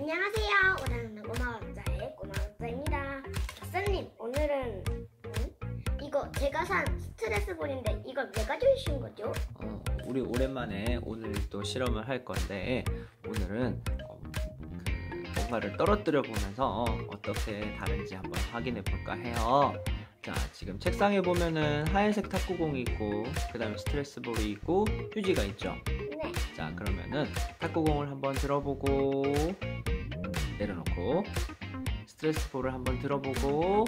안녕하세요. 오늘은 꼬마왕자의 꼬마왕자입니다. 박사님, 오늘은 이거 제가 산 스트레스 볼인데 이걸 왜 가져오신 거죠? 우리 오랜만에 오늘 또 실험을 할 건데 오늘은 뭔가를 떨어뜨려 보면서 어떻게 다른지 한번 확인해 볼까 해요. 자, 지금 책상에 보면은 하얀색 탁구공이 있고 그 다음에 스트레스 볼이 있고 휴지가 있죠. 네. 자, 그러면은 탁구공을 한번 들어보고 내려놓고, 스트레스 볼을 한번 들어보고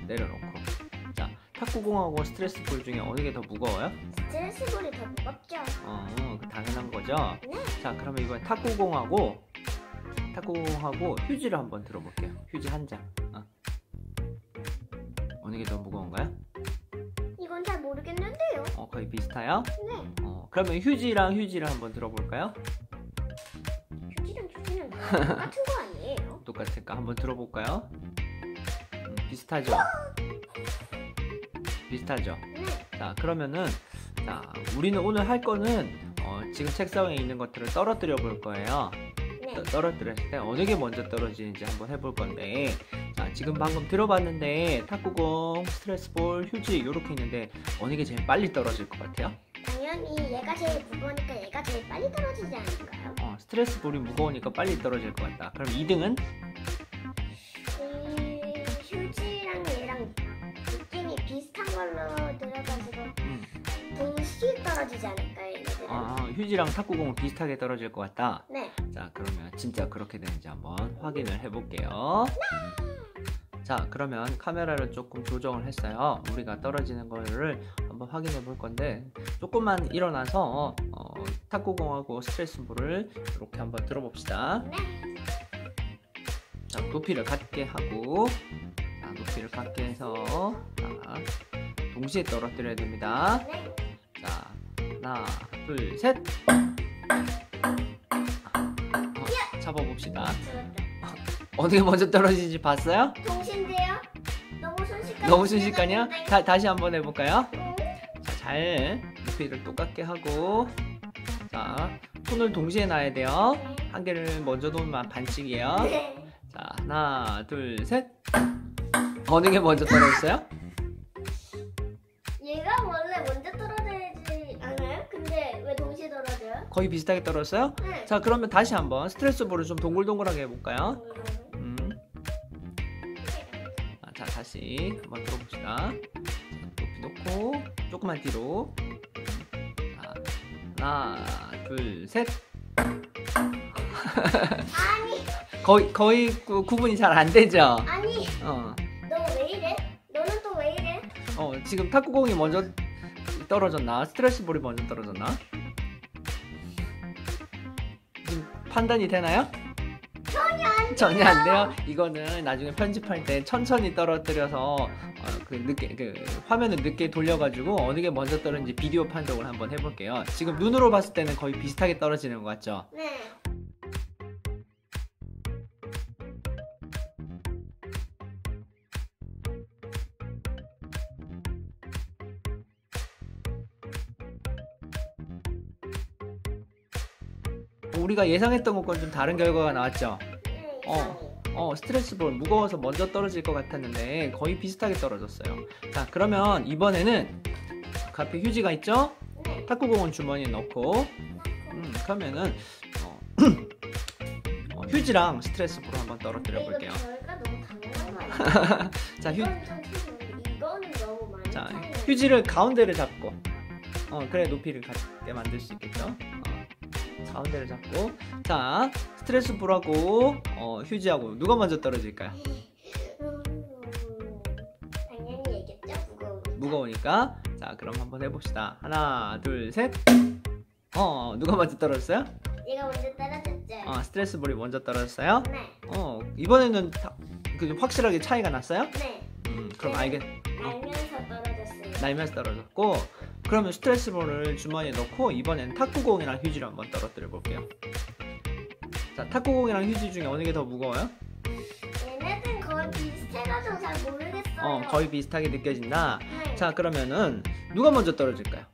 내려놓고. 자, 탁구공하고 스트레스 볼 중에 어느 게 더 무거워요? 스트레스 볼이 더 무겁죠? 당연한 거죠? 네. 자, 그러면 이번에 탁구공하고 휴지를 한번 들어볼게요. 휴지 한 장. 어느 게 더 무거운가요? 이건 잘 모르겠는데요. 거의 비슷해요? 네. 그러면 휴지를 한번 들어볼까요? 휴지랑 똑같은 거 아니에요? 똑같을까? 한번 들어볼까요? 비슷하죠? 비슷하죠? 네. 자, 그러면은 우리는 오늘 할 거는 지금 책상에 있는 것들을 떨어뜨려 볼 거예요. 네. 떨어뜨렸을 때 어느 게 먼저 떨어지는지 한번 해볼 건데, 자, 지금 방금 들어봤는데 탁구공, 스트레스 볼, 휴지 이렇게 있는데 어느 게 제일 빨리 떨어질 것 같아요? 당연히 얘가 제일 무거우니까 얘가 제일 빨리 떨어지지 않을까요? 스트레스 볼이 무거우니까 빨리 떨어질 것 같다. 그럼 2등은? 휴지랑 얘랑 느낌이 비슷한 걸로 들어가지고 동시에 떨어지지 않을까요, 얘네들은? 휴지랑 탁구공은 비슷하게 떨어질 것 같다. 네. 자, 그러면 진짜 그렇게 되는지 한번 확인을 해볼게요. 자, 그러면 카메라를 조금 조정을 했어요. 우리가 떨어지는 거를 한번 확인해 볼 건데, 조금만 일어나서 탁구공하고 스트레스 볼을 이렇게 한번 들어봅시다. 네. 자, 높이를 같게 하고, 자, 높이를 같게 해서, 자, 동시에 떨어뜨려야 됩니다. 네. 자, 하나, 둘, 셋. 잡아봅시다. 좋았다. 어떻게 먼저 떨어지는지 봤어요? 동시인데요? 너무 순식간이야? 다시 한번 해볼까요? 응? 자, 잘 높이를 똑같게 하고, 자, 손을 동시에 놔야 돼요. 한 개를 먼저 놓으면 반칙이에요. 네. 자, 하나, 둘, 셋. 어느 게 먼저 떨어졌어요? 얘가 원래 먼저 떨어져야지 않아요? 근데 왜 동시에 떨어져요? 거의 비슷하게 떨어졌어요? 네. 자, 그러면 다시 한번 스트레스 볼을 좀 동글동글하게 해볼까요? 자, 다시 한번 들어봅시다. 자, 높이 놓고 조금만 뒤로. 자, 하나, 둘, 셋. 아니, 거의 구분이 잘 안 되죠? 아니, 너 왜 이래? 너는 또 왜 이래? 지금 탁구공이 먼저 떨어졌나? 스트레스 볼이 먼저 떨어졌나? 지금 판단이 되나요? 전혀 안 돼요. 이거는 나중에 편집할 때 천천히 떨어뜨려서 화면을 늦게 돌려가지고 어느 게 먼저 떨어진지 비디오 판독을 한번 해볼게요. 지금 눈으로 봤을 때는 거의 비슷하게 떨어지는 것 같죠? 네. 우리가 예상했던 것과는 좀 다른 결과가 나왔죠? 이상해. 스트레스 볼 무거워서 먼저 떨어질 것 같았는데 거의 비슷하게 떨어졌어요. 자, 그러면 이번에는 그 앞에 휴지가 있죠? 네. 탁구공은 주머니에 넣고, 그러면은 휴지랑 스트레스 볼을 한번 떨어뜨려 볼게요. 이거 너무 당연한 거 아니야? 자, 이거는 너무 많이 자, 차이나요. 휴지를 가운데를 잡고, 그래 높이를 같게 만들 수 있겠죠? 가운데를 잡고, 자, 스트레스 볼하고 휴지하고 누가 먼저 떨어질까요? 당연히 얘기했죠? 무거우니까. 자, 그럼 한번 해봅시다. 하나, 둘, 셋. 누가 먼저 떨어졌어요? 얘가 먼저 떨어졌죠? 스트레스 볼이 먼저 떨어졌어요? 네. 이번에는 확실하게 차이가 났어요? 네. 그럼 날면서 떨어졌어요. 날면서 떨어졌고, 그러면 스트레스 볼을 주머니에 넣고 이번엔 탁구공이랑 휴지를 한번 떨어뜨려 볼게요. 자, 탁구공이랑 휴지 중에 어느 게 더 무거워요? 얘네들은 거의 비슷해가지고 잘 모르겠어요. 거의 비슷하게 느껴진다. 네. 자, 그러면은 누가 먼저 떨어질까요?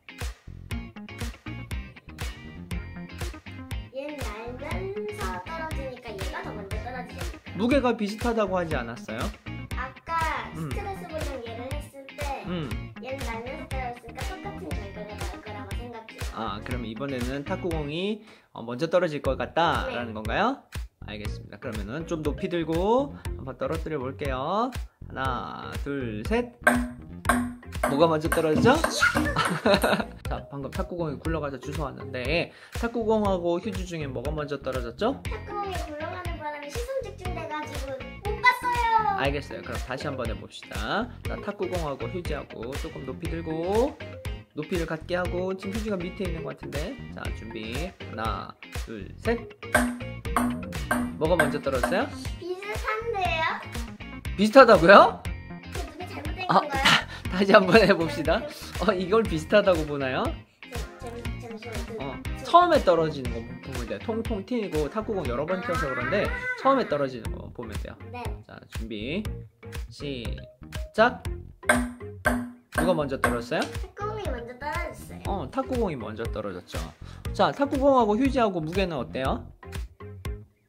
얘는 날면서 떨어지니까 얘가 더 무게가 비슷하다고 하지 않았어요? 아까 스트레스 볼이랑 얘를 했을 때 얘는 날면서 떨어졌으니까 똑같은 결과가 나올 거라고 생각해요. 아, 그러면 이번에는 탁구공이 먼저 떨어질 것 같다라는 네. 건가요? 알겠습니다. 그러면은 좀 높이 들고 한번 떨어뜨려 볼게요. 하나, 둘, 셋. 뭐가 먼저 떨어지죠? 자, 방금 탁구공이 굴러가서 주워왔는데 탁구공하고 휴지 중에 뭐가 먼저 떨어졌죠? 탁구공이 굴러가는 바람에 시선 집중돼가지고 못 봤어요. 알겠어요. 그럼 다시 한번 해봅시다. 자, 탁구공하고 휴지하고 조금 높이 들고 높이를 갖게 하고 지금 휴지가 밑에 있는 것 같은데 자, 준비. 하나, 둘, 셋. 뭐가 먼저 떨어졌어요? 비슷한데요? 비슷하다고요? 제 눈에 잘못된 아, 건가요? 다시 한번 해봅시다. 이걸 비슷하다고 보나요? 잠시만요. 처음에 떨어지는 거 보면 돼요. 통통 튀고 탁구공 여러 번 튀어서 그런데 처음에 떨어지는 거 보면 돼요. 네. 자, 준비. 시작. 누가 먼저 떨어졌어요? 탁구공이 먼저 떨어졌어요. 탁구공이 먼저 떨어졌죠. 자, 탁구공하고 휴지하고 무게는 어때요?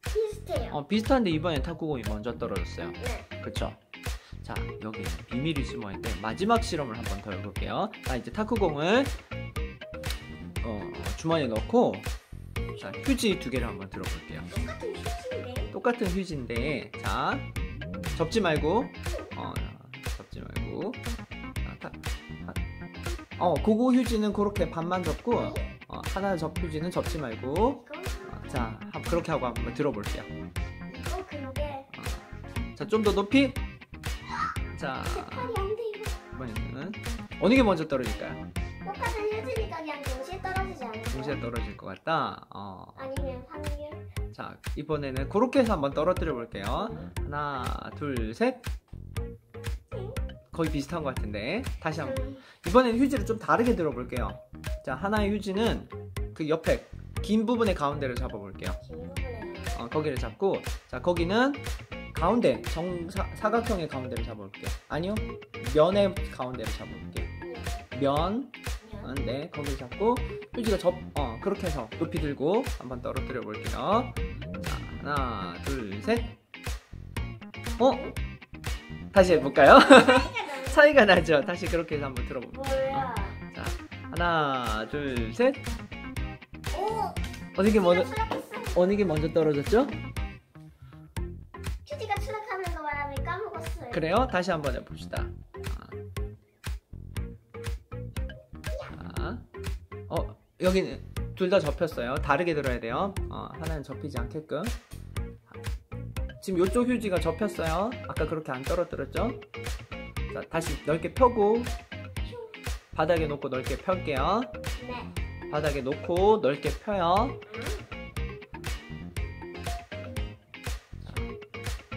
비슷해요. 비슷한데 이번엔 탁구공이 먼저 떨어졌어요. 네. 그쵸? 자, 여기 비밀이 숨어있는데 마지막 실험을 한번 더 해볼게요. 자, 이제 탁구공을 주머니에 넣고 자, 휴지 2개를 한번 들어볼게요. 똑같은 휴지인데. 똑같은 휴지인데 자, 접지 말고 접지 말고 그거 휴지는 그렇게 반만 접고 하나 휴지는 접지 말고 자, 그렇게 하고 한번 들어볼게요. 이거 근데 자, 좀 더 높이. 자, 제 팔이 안 돼요. 이번에는 어느 게 먼저 떨어질까요? 똑같은 휴지니까 그냥 동시에 떨어지지 않아요. 동시에 떨어질 것 같다. 아니면 확률. 자, 이번에는 그렇게 해서 한번 떨어뜨려 볼게요. 하나, 둘, 셋. 거의 비슷한 것 같은데 다시 한번. 이번에는 휴지를 좀 다르게 들어볼게요. 자, 하나의 휴지는 그 옆에 긴 부분의 가운데를 잡아볼게요. 긴 부분에. 거기를 잡고 자, 거기는 가운데 사각형의 가운데를 잡아볼게요. 아니요, 면의 가운데를 잡아볼게요. 면. 네, 거기를 잡고 휴지가 그렇게 해서 높이 들고 한번 떨어뜨려 볼게요. 자, 하나, 둘, 셋. 다시 해볼까요? 차이가 나죠? 다시 그렇게 해서 한번 들어볼게요. 뭐야? 자, 하나, 둘, 셋. 오. 어느 게 먼저 떨어졌죠? 휴지가 추락하는 거 바람에 까먹었어요. 그래요? 다시 한번 해봅시다. 자, 여기는 둘 다 접혔어요. 다르게 들어야 돼요. 하나는 접히지 않게끔. 지금 이쪽 휴지가 접혔어요. 아까 그렇게 안 떨어뜨렸죠? 자, 다시 넓게 펴고 바닥에 놓고 넓게 펼게요. 네. 바닥에 놓고 넓게 펴요. 자,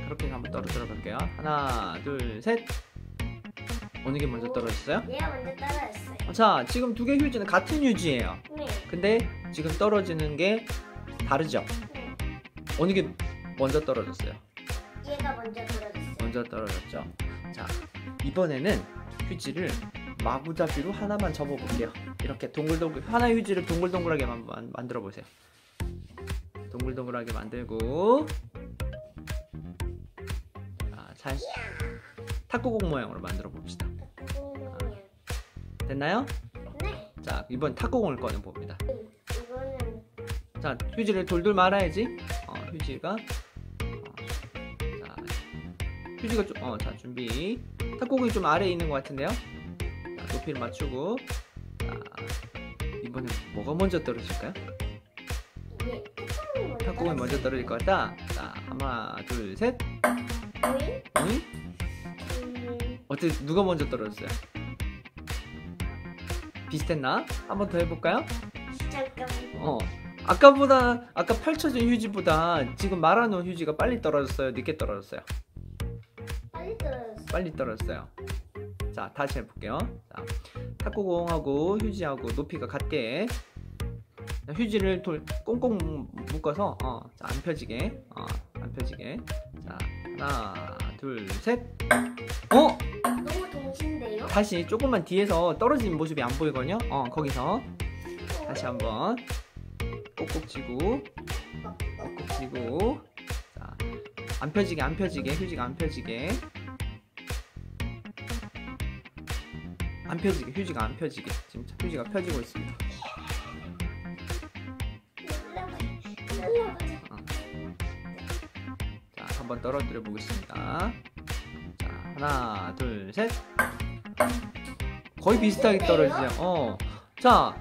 그렇게 해서 한번 떨어뜨려 볼게요. 하나, 둘, 셋. 어느 게 먼저 떨어졌어요? 얘가 먼저 떨어졌어요. 자, 지금 두 개 휴지는 같은 휴지예요. 네. 근데 지금 떨어지는 게 다르죠? 네. 어느 게 먼저 떨어졌어요? 얘가 먼저 떨어졌어요. 먼저 떨어졌죠. 자, 이번에는 휴지를 마구잡이로 하나만 접어볼게요. 이렇게 동글동글, 하나의 휴지를 동글동글하게 만들어 보세요. 동글동글하게 만들고 자, 탁구공 모양으로 만들어 봅시다. 됐나요? 네. 자, 이번 탁구공을 꺼내 봅니다. 이거는 자, 휴지를 돌돌 말아야지. 휴지가 자, 휴지가 좀 자, 준비. 탁구공이 좀 아래에 있는 것 같은데요. 자, 높이를 맞추고 자, 이번엔 뭐가 먼저 떨어질까요? 얘 탁구공이 먼저 떨어질 것 같다. 자, 하나, 둘, 셋. 보인? 어떻게 누가 먼저 떨어졌어요? 비슷했나? 한 번 더 해볼까요? 잠깐. 아까 펼쳐진 휴지보다 지금 말아놓은 휴지가 빨리 떨어졌어요? 늦게 떨어졌어요? 빨리 떨어졌어. 빨리 떨어졌어요. 자, 다시 해볼게요. 자, 탁구공하고 휴지하고 높이가 같게 휴지를 꽁꽁 묶어서 자, 안 펴지게 안 펴지게. 자, 하나, 둘, 셋. 너무 동신데요? 다시 조금만 뒤에서 떨어지는 모습이 안 보이거든요. 거기서 다시 한번 꼭꼭 쥐고 자, 안 펴지게 안 펴지게 휴지가 안 펴지게 안 펴지게 휴지가 안 펴지게 지금 휴지가 펴지고 있습니다. 자, 한번 떨어뜨려 보겠습니다. 자, 하나, 둘, 셋. 거의 비슷하게 떨어지죠. 자,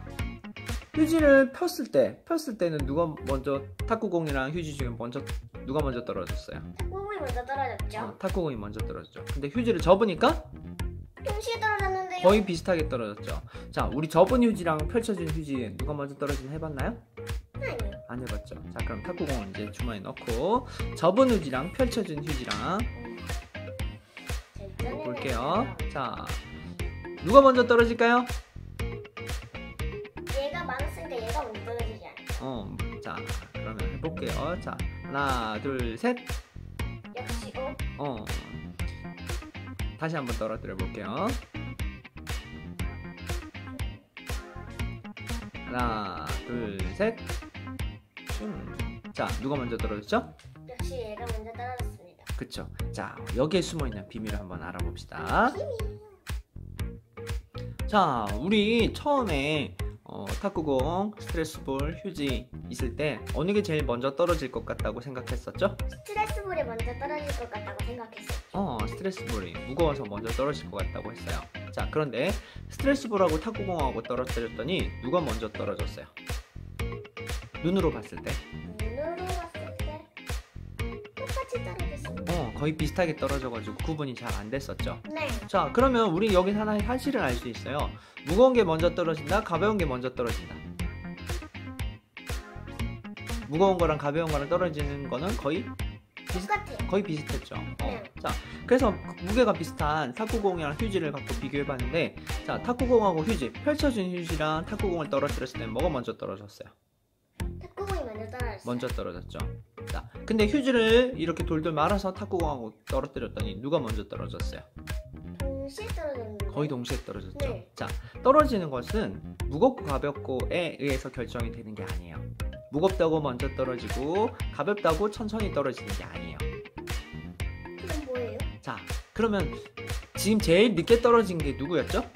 휴지를 폈을 때는 누가 먼저 탁구공이랑 휴지 중에 누가 먼저 떨어졌어요? 탁구공이 먼저 떨어졌죠. 탁구공이 먼저 떨어졌죠. 근데 휴지를 접으니까 동시에 떨어졌는데요. 거의 비슷하게 떨어졌죠. 자, 우리 접은 휴지랑 펼쳐진 휴지 누가 먼저 떨어지나 해봤나요? 아니요. 안 해봤죠. 자, 그럼 탁구공을 이제 주머니에 넣고 접은 휴지랑 펼쳐진 휴지랑 볼게요. 자, 누가 먼저 떨어질까요? 얘가 많았으니까 얘가 먼저 떨어지지 않아요. 자, 그러면 해볼게요. 자, 하나, 둘, 셋. 역시 다시 한번 떨어뜨려 볼게요. 하나, 둘, 셋. 자, 누가 먼저 떨어졌죠? 역시 얘가 먼저 떨어졌습니다. 그쵸. 자, 여기에 숨어있는 비밀을 한번 알아봅시다. 자, 우리 처음에 탁구공, 스트레스볼, 휴지 있을 때 어느 게 제일 먼저 떨어질 것 같다고 생각했었죠? 스트레스볼이 먼저 떨어질 것 같다고 생각했어요. 스트레스볼이 무거워서 먼저 떨어질 것 같다고 했어요. 자, 그런데 스트레스볼하고 탁구공하고 떨어뜨렸더니 누가 먼저 떨어졌어요? 눈으로 봤을 때? 눈으로 봤을 때 똑같이 떨어졌습니다. 거의 비슷하게 떨어져가지고 구분이 잘 안 됐었죠. 네. 자, 그러면 우리 여기서 하나의 사실을 알 수 있어요. 무거운 게 먼저 떨어진다, 가벼운 게 먼저 떨어진다. 무거운 거랑 가벼운 거랑 떨어지는 거는 거의 똑같아요. 거의 비슷했죠. 네. 자, 그래서 무게가 비슷한 탁구공이랑 휴지를 갖고 비교해봤는데, 자, 탁구공하고 휴지, 펼쳐진 휴지랑 탁구공을 떨어뜨렸을 때 뭐가 먼저 떨어졌어요? 탁구공이 먼저 떨어졌어요. 먼저 떨어졌죠. 자, 근데 휴지를 이렇게 돌돌 말아서 탁구공하고 떨어뜨렸더니 누가 먼저 떨어졌어요? 동시에 떨어졌는데. 거의 동시에 떨어졌죠. 네. 자, 떨어지는 것은 무겁고 가볍고에 의해서 결정이 되는 게 아니에요. 무겁다고 먼저 떨어지고 가볍다고 천천히 떨어지는 게 아니에요. 그럼 뭐예요? 자, 그러면 지금 제일 늦게 떨어진 게 누구였죠?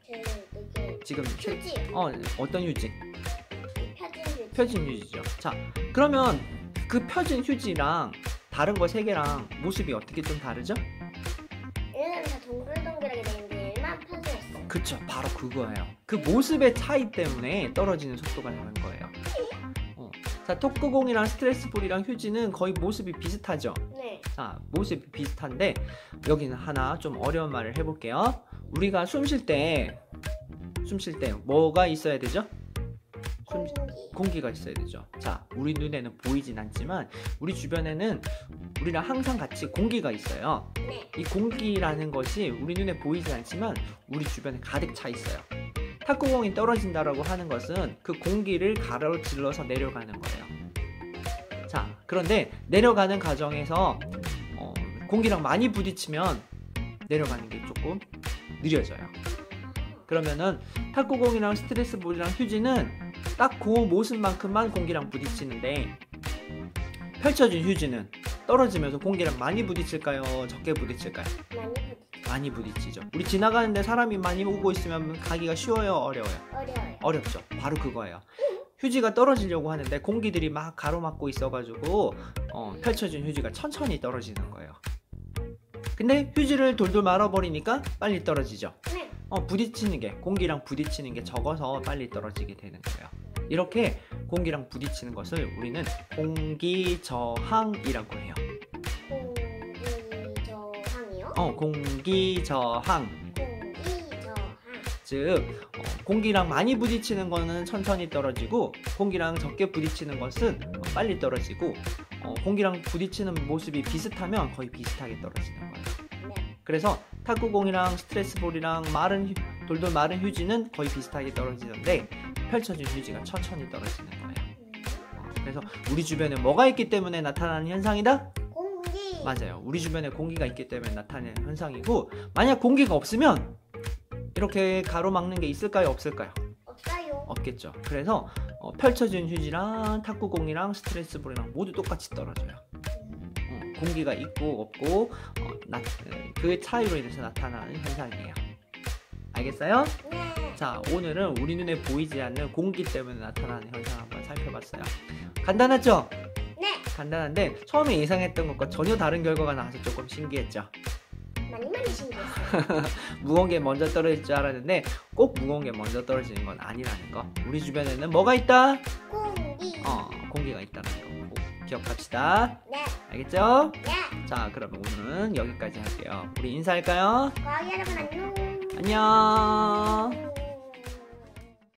제일 늦게 지금 휴지요. 어떤 휴지? 펴진 휴지. 펴진 휴지죠. 자, 그러면 그 펴진 휴지랑 다른 거 세 개랑 모습이 어떻게 좀 다르죠? 얘는 다 동글동글하게 되는데 얘만 펴졌어요. 그쵸, 바로 그거예요. 그 모습의 차이 때문에 떨어지는 속도가 다른 거예요. 자, 탁구공이랑 스트레스볼이랑 휴지는 거의 모습이 비슷하죠. 네. 자, 모습이 비슷한데 여기는 하나 좀 어려운 말을 해볼게요. 우리가 숨 쉴 때 뭐가 있어야 되죠? 공기가 있어야 되죠. 자, 우리 눈에는 보이진 않지만 우리 주변에는 우리랑 항상 같이 공기가 있어요. 네. 이 공기라는 것이 우리 눈에 보이진 않지만 우리 주변에 가득 차 있어요. 탁구공이 떨어진다라고 하는 것은 그 공기를 가로질러서 내려가는 거예요. 자, 그런데 내려가는 과정에서 공기랑 많이 부딪히면 내려가는 게 조금 느려져요. 그러면은 탁구공이랑 스트레스볼이랑 휴지는 딱 그 모습만큼만 공기랑 부딪히는데, 펼쳐진 휴지는 떨어지면서 공기랑 많이 부딪힐까요? 적게 부딪힐까요? 많이 부딪혀요. 많이 부딪히죠. 우리 지나가는데 사람이 많이 오고 있으면 가기가 쉬워요? 어려워요? 어려워요. 어렵죠. 바로 그거예요. 휴지가 떨어지려고 하는데 공기들이 막 가로막고 있어가지고 펼쳐진 휴지가 천천히 떨어지는 거예요. 근데 휴지를 돌돌 말아버리니까 빨리 떨어지죠. 네. 부딪히는 게, 공기랑 부딪히는 게 적어서 빨리 떨어지게 되는 거예요. 이렇게 공기랑 부딪히는 것을 우리는 공기저항이라고 해요. 공기저항이요? 공기저항. 공기저항. 즉 공기랑 많이 부딪히는 거는 천천히 떨어지고 공기랑 적게 부딪히는 것은 빨리 떨어지고, 공기랑 부딪히는 모습이 비슷하면 거의 비슷하게 떨어지는 거예요. 네. 그래서 탁구공이랑 스트레스볼이랑 돌돌 마른 휴지는 거의 비슷하게 떨어지는데 펼쳐진 휴지가 천천히 떨어지는 거예요. 그래서 우리 주변에 뭐가 있기 때문에 나타나는 현상이다? 공기. 맞아요. 우리 주변에 공기가 있기 때문에 나타나는 현상이고, 만약 공기가 없으면 이렇게 가로막는 게 있을까요? 없을까요? 없어요. 없겠죠. 그래서 펼쳐진 휴지랑 탁구공이랑 스트레스볼이랑 모두 똑같이 떨어져요. 공기가 있고 없고 그 차이로 인해서 나타나는 현상이에요. 알겠어요? 네. 자, 오늘은 우리 눈에 보이지 않는 공기 때문에 나타나는 현상을 한번 살펴봤어요. 간단하죠? 네. 간단한데 처음에 예상했던 것과 전혀 다른 결과가 나와서 조금 신기했죠? 많이 신기했어요. 무거운 게 먼저 떨어질 줄 알았는데 꼭 무거운 게 먼저 떨어지는 건 아니라는 거. 우리 주변에는 뭐가 있다? 공기. 공기가 있다는 거 꼭 기억합시다. 네. 알겠죠? 네. 자, 그러면 오늘은 여기까지 할게요. 우리 인사할까요? 과학 여러분 안녕. 안녕.